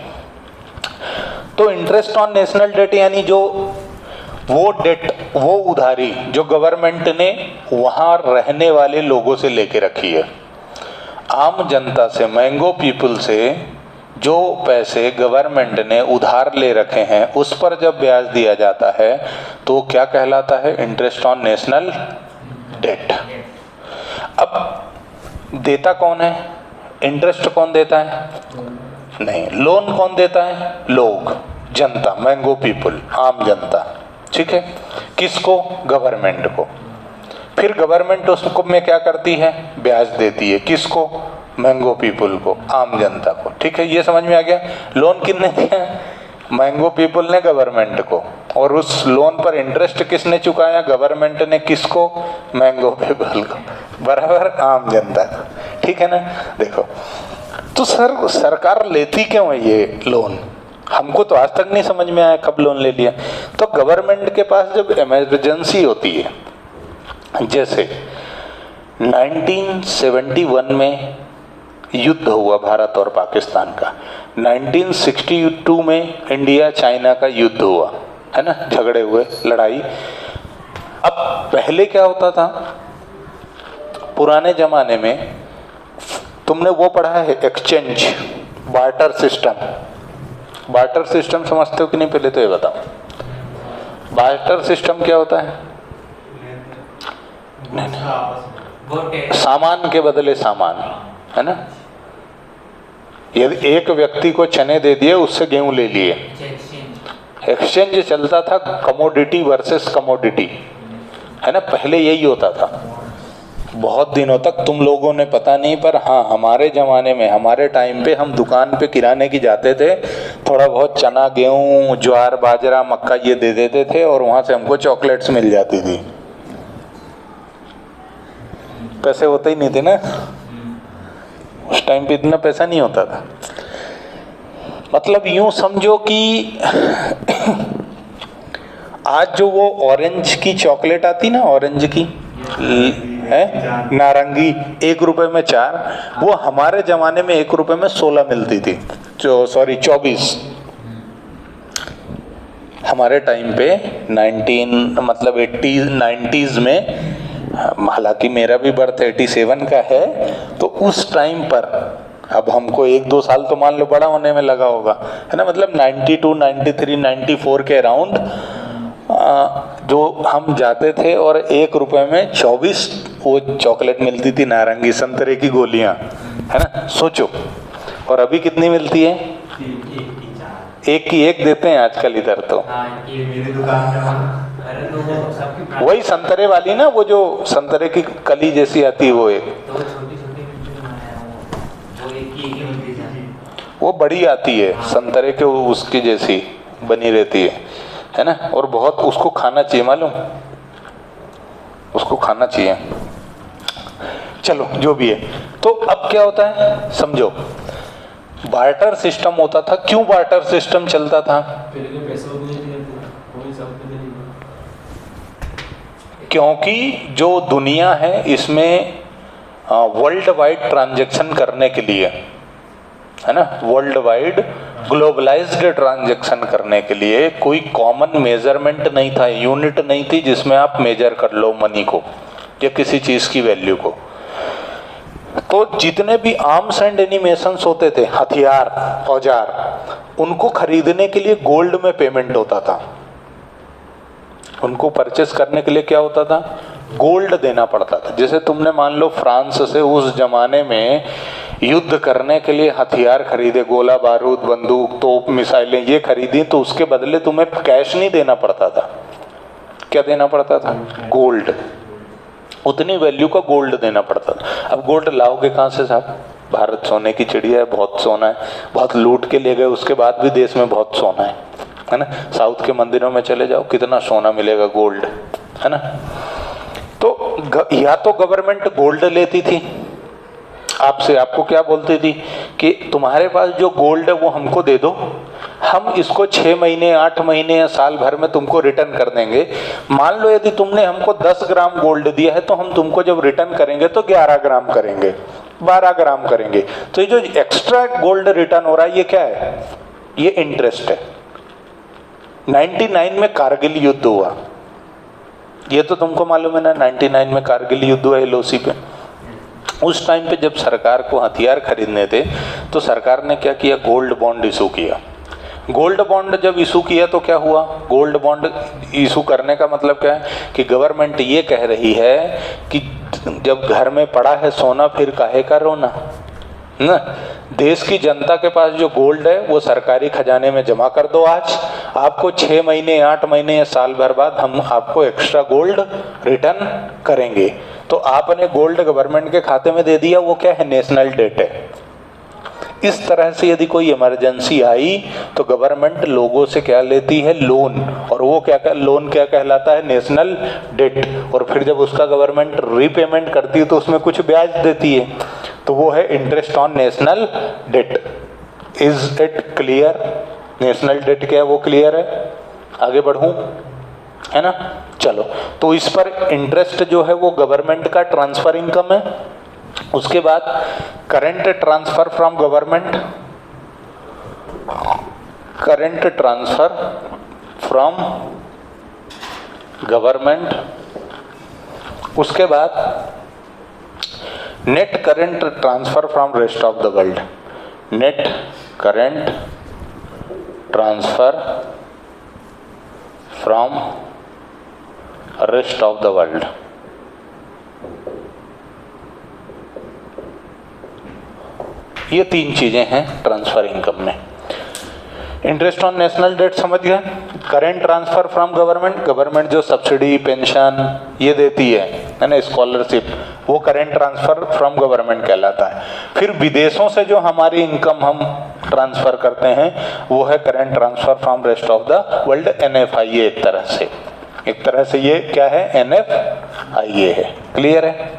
A: तो इंटरेस्ट ऑन नेशनल डेट यानी जो वो डेट, वो उधारी जो गवर्नमेंट ने वहां रहने वाले लोगों से लेके रखी है, आम जनता से, मैंगो पीपल से जो पैसे गवर्नमेंट ने उधार ले रखे हैं, उस पर जब ब्याज दिया जाता है तो क्या कहलाता है, इंटरेस्ट ऑन नेशनल डेट। अब देता कौन है, इंटरेस्ट कौन देता है, नहीं, लोन कौन देता है, लोग, जनता, मैंगो पीपल, आम जनता, ठीक है, किसको, गवर्नमेंट को। फिर गवर्नमेंट उसको में क्या करती है, ब्याज देती है, किसको, मैंगो पीपल को, आम जनता को, ठीक है, ये समझ में आ गया। लोन किसने दिया, मैंगो पीपल ने गवर्नमेंट को, और उस लोन पर इंटरेस्ट किसने चुकाया, गवर्नमेंट ने, किसको, मैंगो पीपल को, बराबर, आम जनता को, ठीक है ना। देखो तो सरकार लेती क्यों है ये लोन, हमको तो आज तक नहीं समझ में आया कब लोन ले लिया। तो गवर्नमेंट के पास जब इमरजेंसी होती है, जैसे 1971 में युद्ध हुआ भारत और पाकिस्तान का, 1962 में इंडिया चाइना का युद्ध हुआ, है ना, झगड़े हुए, लड़ाई। अब पहले क्या होता था, पुराने जमाने में तुमने वो पढ़ा है exchange, barter system. Barter system समझते हो कि नहीं, पहले तो ये बताओ बार्टर सिस्टम क्या होता है। नहीं, सामान के बदले सामान, है ना। यदि एक व्यक्ति को चने दे दिए, उससे गेहूं ले लिए, एक्सचेंज चलता था, कमोडिटी वर्सेस कमोडिटी, है ना, पहले यही होता था बहुत दिनों तक। तुम लोगों ने पता नहीं, पर हाँ, हमारे ज़माने में, हमारे टाइम पे हम दुकान पे किराने की जाते थे, थोड़ा बहुत चना, गेहूं, ज्वार, बाजरा, मक्का ये दे देते थे, और वहाँ से हमको चॉकलेट्स मिल जाती थी। पैसे होते ही नहीं थे ना उस टाइम पे, इतना पैसा नहीं होता था। मतलब यूं समझो कि आज जो वो ऑरेंज की चॉकलेट आती ना, ऑरेंज की है, नारंगी, 1 रुपए में 4, वो हमारे जमाने में 1 रुपए में 16 मिलती थी, 24। हमारे टाइम पे 90s में, हालांकि मेरा भी बर्थ 87 का है, तो उस टाइम पर, अब हमको 1-2 साल तो मान लो बड़ा होने में लगा होगा, है ना, मतलब 92, 93, 94 के अराउंड जो हम जाते थे, और 1 रुपए में 24 वो चॉकलेट मिलती थी, नारंगी, संतरे की गोलियां, है ना, सोचो। और अभी कितनी मिलती है, 1 की 1 देते हैं आजकल इधर तो। वही संतरे वाली ना, वो जो संतरे की कली जैसी आती है, वो एक, वो बड़ी आती है, संतरे के उसकी जैसी बनी रहती है ना, और बहुत उसको खाना चाहिए, मालूम, उसको खाना चाहिए। चलो जो भी है, तो अब क्या होता है समझो, बार्टर सिस्टम होता था। क्यों बार्टर सिस्टम चलता था, क्योंकि जो दुनिया है इसमें वर्ल्ड वाइड ट्रांजैक्शन करने के लिए, है ना, वर्ल्ड वाइड ग्लोबलाइज्ड ट्रांजैक्शन करने के लिए कोई कॉमन मेजरमेंट नहीं था, यूनिट नहीं थी जिसमें आप मेजर कर लो मनी को या किसी चीज़ की वैल्यू को। तो जितने भी आर्म्स एंड एनिमेशंस होते थे, हथियार, औजार, उनको खरीदने के लिए गोल्ड में पेमेंट होता था। उनको परचेस करने के लिए क्या होता था? गोल्ड देना पड़ता था। जैसे तुमने मान लो फ्रांस से उस जमाने में युद्ध करने के लिए हथियार खरीदे, गोला बारूद, बंदूक, तोप, मिसाइलें ये खरीदी, तो उसके बदले तुम्हें कैश नहीं देना पड़ता था। क्या देना पड़ता था? गोल्ड। उतनी वैल्यू का गोल्ड देना पड़ता था। अब गोल्ड लाओगे कहाँ से साहब? भारत सोने की चिड़िया है, बहुत सोना है, बहुत लूट के ले गए, उसके बाद भी देश में बहुत सोना है ना। साउथ के मंदिरों में चले जाओ, कितना सोना मिलेगा, गोल्ड, है ना। तो या तो गवर्नमेंट गोल्ड लेती थी आपसे, आपको क्या बोलती थी कि तुम्हारे पास जो गोल्ड है वो हमको दे दो, हम इसको 6 महीने, 8 महीने या साल भर में तुमको रिटर्न कर देंगे। मान लो यदि तुमने हमको 10 ग्राम गोल्ड दिया है तो हम तुमको जब रिटर्न करेंगे तो 11 ग्राम करेंगे, 12 ग्राम करेंगे। तो ये जो एक्स्ट्रा गोल्ड रिटर्न हो रहा है, ये क्या है? ये इंटरेस्ट है। 99 में कारगिल युद्ध हुआ, ये तो तुमको मालूम है ना। 99 में कारगिल युद्ध हुआ LOC पे। उस टाइम पे जब सरकार को हथियार खरीदने थे तो सरकार ने क्या किया? गोल्ड बॉन्ड इशू किया। गोल्ड बॉन्ड जब इशू किया तो क्या हुआ? गोल्ड बॉन्ड इशू करने का मतलब क्या है कि गवर्नमेंट ये कह रही है कि जब घर में पड़ा है सोना, फिर काहे का रोना ना। देश की जनता के पास जो गोल्ड है वो सरकारी खजाने में जमा कर दो। आज आपको 6 महीने, 8 महीने या साल भर बाद हम आपको एक्स्ट्रा गोल्ड रिटर्न करेंगे। तो आपने गोल्ड गवर्नमेंट के खाते में दे दिया, वो क्या है? नेशनल डेट है। इस तरह से यदि कोई इमरजेंसी आई तो गवर्नमेंट लोगों से क्या लेती है? लोन। और वो लोन क्या कहलाता है? National debt. और फिर जब उसका गवर्नमेंट रीपेमेंट करती है तो उसमें कुछ ब्याज देती है, तो वो है interest on national debt. Is it clear? National debt क्या है, वो क्लियर है? आगे बढ़ूं, है ना। चलो, तो इस पर इंटरेस्ट जो है वो गवर्नमेंट का ट्रांसफर इनकम है। उसके बाद current transfer from government, current transfer from government. उसके बाद net current transfer from rest of the world, net current transfer from rest of the world. ये 3 चीजें हैं ट्रांसफर इनकम में। इंटरेस्ट ऑन नेशनल डेट समझ गए। Current transfer from government, government जो subsidy, pension ये देती है ना, स्कॉलरशिप, वो करेंट ट्रांसफर फ्रॉम गवर्नमेंट कहलाता है। फिर विदेशों से जो हमारी इनकम हम ट्रांसफर करते हैं वो है current transfer from rest of the world, NFIA। एक तरह से ये क्या है? NFIA है। क्लियर है?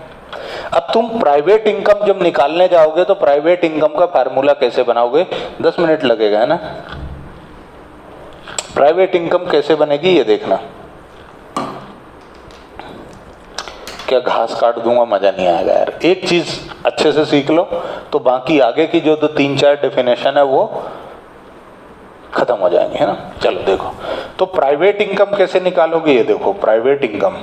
A: अब तुम प्राइवेट इनकम जब निकालने जाओगे तो प्राइवेट इनकम का फार्मूला कैसे बनाओगे? 10 मिनट लगेगा, है ना। प्राइवेट इनकम कैसे बनेगी ये देखना। क्या घास काट दूंगा, मजा नहीं आएगा यार। एक चीज अच्छे से सीख लो तो बाकी आगे की जो 3-4 डेफिनेशन है वो खत्म हो जाएंगे, है ना। चलो देखो, तो प्राइवेट इनकम कैसे निकालोगे ये देखो। प्राइवेट इनकम,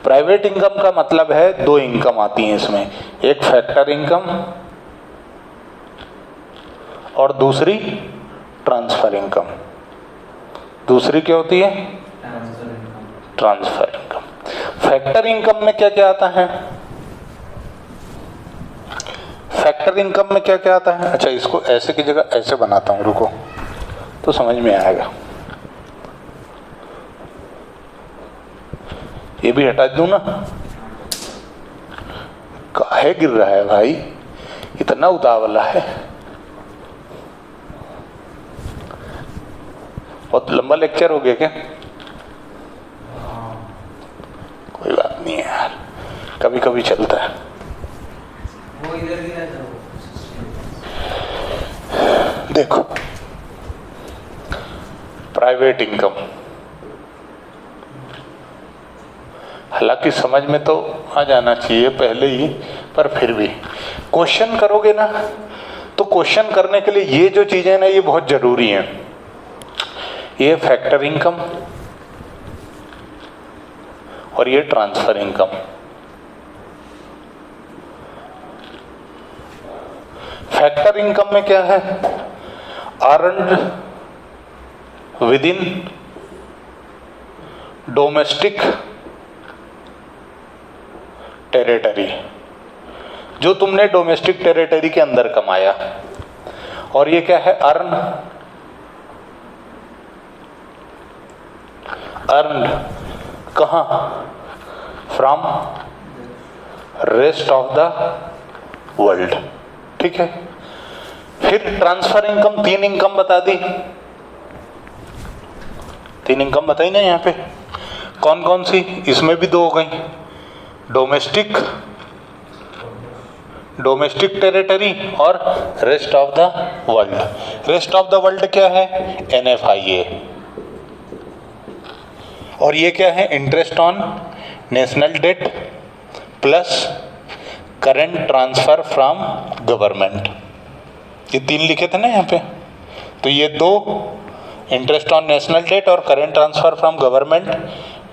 A: प्राइवेट इनकम का मतलब है 2 इनकम आती हैं इसमें, एक फैक्टर इनकम और दूसरी ट्रांसफर इनकम। दूसरी क्या होती है? Transfer income. फैक्टर इनकम में क्या क्या आता है? फैक्टर इनकम में क्या क्या आता है? अच्छा, इसको ऐसे की जगह ऐसे बनाता हूं, रुको तो समझ में आएगा। ये भी हटा दूं ना। काहे गिर रहा है भाई, इतना उतावला है? बहुत लंबा लेक्चर हो गया क्या? कोई बात नहीं है यार, कभी कभी चलता है।
B: वो इधर गिरा था।
A: देखो, प्राइवेट इनकम, हालांकि समझ में तो आ जाना चाहिए पहले ही, पर फिर भी क्वेश्चन करोगे ना तो क्वेश्चन करने के लिए ये जो चीजें ना ये बहुत जरूरी हैं। ये फैक्टर इनकम और ये ट्रांसफर इनकम। फैक्टर इनकम में क्या है? Earned with in domestic territory, जो तुमने डोमेस्टिक टेरिटरी के अंदर कमाया। और ये क्या है? अर्न्ड कहाँ? From rest of the world. ठीक है। फिर ट्रांसफर इनकम, 3 इनकम बता दी, 3 इनकम बताई ना यहाँ पे, कौन कौन सी? इसमें भी 2 हो गई, डोमेस्टिक टेरिटरी और rest of the world. Rest of the world क्या है? NFIA। और ये क्या है? Interest on national debt plus current transfer from government. ये 3 लिखे थे ना यहाँ पे, तो ये 2 इंटरेस्ट ऑन नेशनल डेट और current transfer from government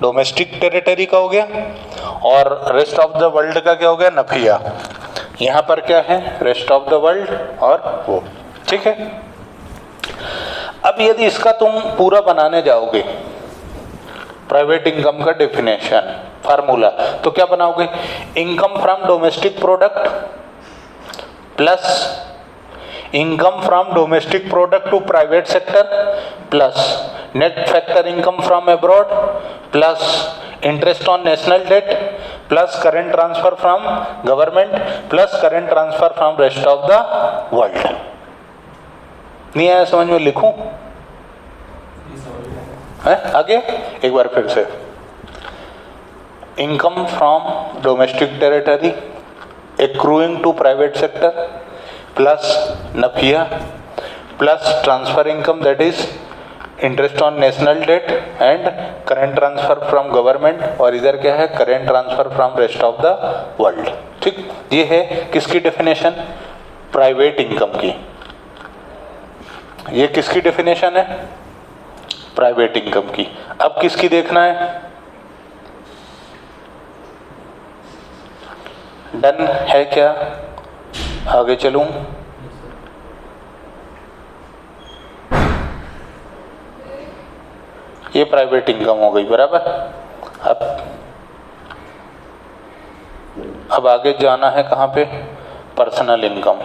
A: domestic territory का हो गया, और रेस्ट ऑफ द वर्ल्ड का क्या हो गया? नफिया। यहाँ पर क्या है? रेस्ट ऑफ द वर्ल्ड और वो। ठीक है। अब यदि इसका तुम पूरा बनाने जाओगे, प्राइवेट इनकम का डेफिनेशन फार्मूला, तो क्या बनाओगे? Income from domestic product plus income from domestic product to private sector plus net factor income from abroad plus interest on national debt plus current transfer from government plus current transfer from rest of the world. नहीं आया समझ में? लिखूं है आगे एक बार फिर से? Income from domestic territory accruing to private sector plus NFIA plus transfer income, that is interest on national debt and current transfer from government, और इधर क्या है? Current transfer from rest of the world. ठीक, ये है किसकी definition? Private income की। ये किसकी डेफिनेशन है? प्राइवेट इनकम की। अब किसकी देखना है? डन है क्या? आगे चलूं? ये प्राइवेट इनकम हो गई, बराबर। अब आगे जाना है कहाँ पे? Personal income.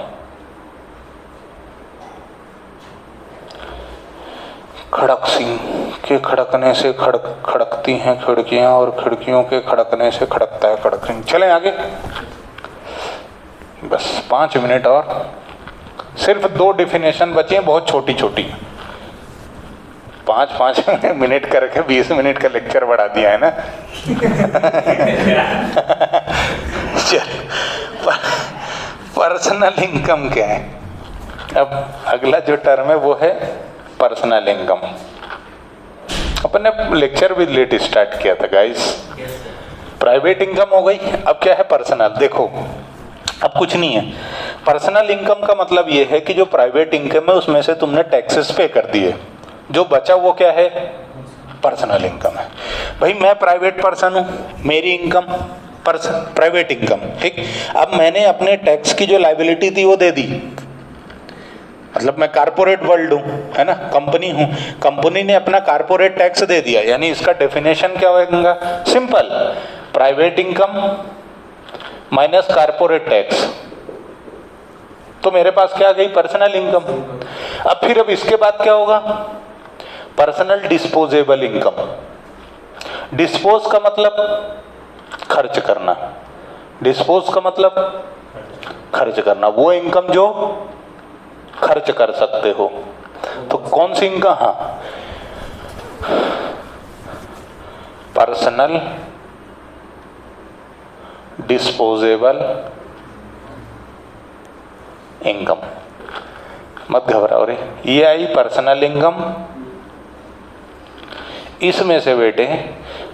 A: खड़क सिंह के खड़कने से खड़कती हैं खिड़कियां, और खिड़कियों के खड़कने से खड़कता है खड़क सिंह। चलें आगे, बस 5 मिनट और। सिर्फ 2 डेफिनेशन बची हैं, बहुत छोटी छोटी। 5-5 मिनट करके 20 मिनट का लेक्चर बढ़ा दिया है ना। चल, पर्सनल इनकम क्या है? अब अगला जो टर्म है वो है पर्सनल इनकम। अपन ने लेक्चर भी लेट स्टार्ट किया था गाइस। प्राइवेट इनकम हो गई, अब क्या है? पर्सनल। देखो अब कुछ नहीं है। पर्सनल इनकम का मतलब ये है कि जो प्राइवेट इनकम है उसमें से तुमने टैक्सेस पे कर दिए, जो बचा वो क्या है? पर्सनल इनकम है। भाई मैं प्राइवेट पर्सन हूँ, मेरी इनकम प्राइवेट इनकम, ठीक। अब मैंने अपने टैक्स की जो लायबिलिटी थी वो दे दी, मतलब मैं कारपोरेट वर्ल्ड हूँ, है ना, कंपनी हूँ, कंपनी ने अपना कारपोरेट टैक्स दे दिया, यानी इसका डेफिनेशन क्या होगा? Simple, private income minus corporate tax. तो मेरे पास क्या आ गई? Personal income. अब इसके बाद क्या होगा? Personal disposable income. डिस्पोज का मतलब खर्च करना, डिस्पोज का मतलब खर्च करना, वो इनकम जो खर्च कर सकते हो। तो कौन सी इनकम? हाँ, पर्सनल डिस्पोजेबल इनकम। मत घबराओ रे, ये आई पर्सनल इनकम, इसमें से बेटे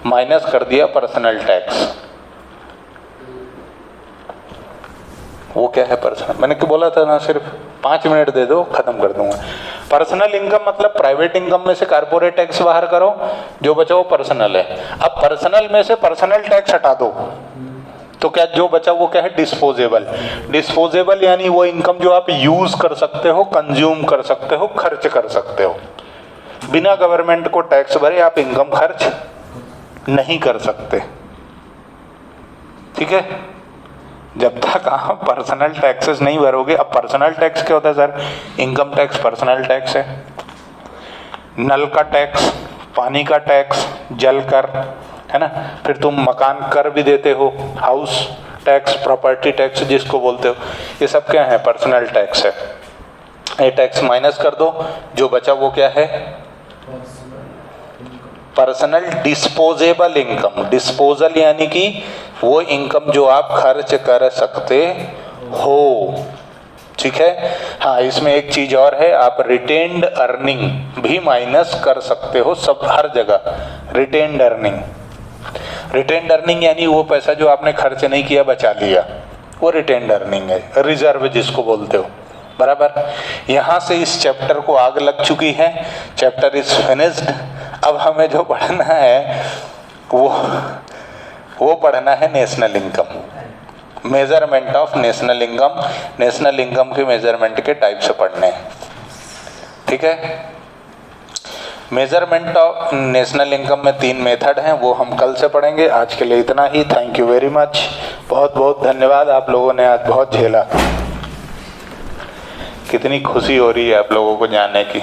A: माइनस कर दिया पर्सनल टैक्स। वो क्या है पर्सनल? मैंने क्या बोला था ना, सिर्फ 5 मिनट दे दो, खत्म कर दूंगा। पर्सनल इनकम मतलब प्राइवेट इनकम में से कारपोरेट टैक्स बाहर करो, जो बचा वो पर्सनल है। अब पर्सनल में से पर्सनल टैक्स हटा दो, तो क्या जो बचा वो क्या है? डिस्पोजेबल। डिस्पोजेबल यानी वो इनकम जो आप यूज कर सकते हो, कंज्यूम कर सकते हो, खर्च कर सकते हो। बिना गवर्नमेंट को टैक्स भरे आप इनकम खर्च नहीं कर सकते, ठीक है? जब तक आप पर्सनल टैक्सेस नहीं भरोगे। अब पर्सनल टैक्स क्या होता है sir? Income tax personal tax है, नल का टैक्स, पानी का टैक्स, जल कर, है ना? फिर तुम मकान कर भी देते हो, हाउस टैक्स, प्रॉपर्टी टैक्स जिसको बोलते हो, ये सब क्या है? पर्सनल टैक्स है। ये टैक्स माइनस कर दो, जो बचा वो क्या है? Personal disposable income. डिस्पोजल यानी कि वो इनकम जो आप खर्च कर सकते हो, ठीक है? हाँ, इसमें एक चीज और है, आप रिटेन्ड अर्निंग भी माइनस कर सकते हो, सब हर जगह। रिटेन्ड अर्निंग, रिटेन्ड अर्निंग यानी वो पैसा जो आपने खर्च नहीं किया, बचा लिया, वो रिटेन्ड अर्निंग है, रिजर्व जिसको बोलते हो, बराबर। यहाँ से इस चैप्टर को आग लग चुकी है, चैप्टर इज फिनिश्ड। अब हमें जो पढ़ना है वो पढ़ना है national income, measurement of national income. National income के मेजरमेंट के टाइप से पढ़ने हैं, ठीक है? मेजरमेंट ऑफ नेशनल इनकम में 3 मेथड हैं, वो हम कल से पढ़ेंगे। आज के लिए इतना ही। थैंक यू वेरी मच, बहुत बहुत धन्यवाद। आप लोगों ने आज बहुत झेला। कितनी खुशी हो रही है आप लोगों को जाने की।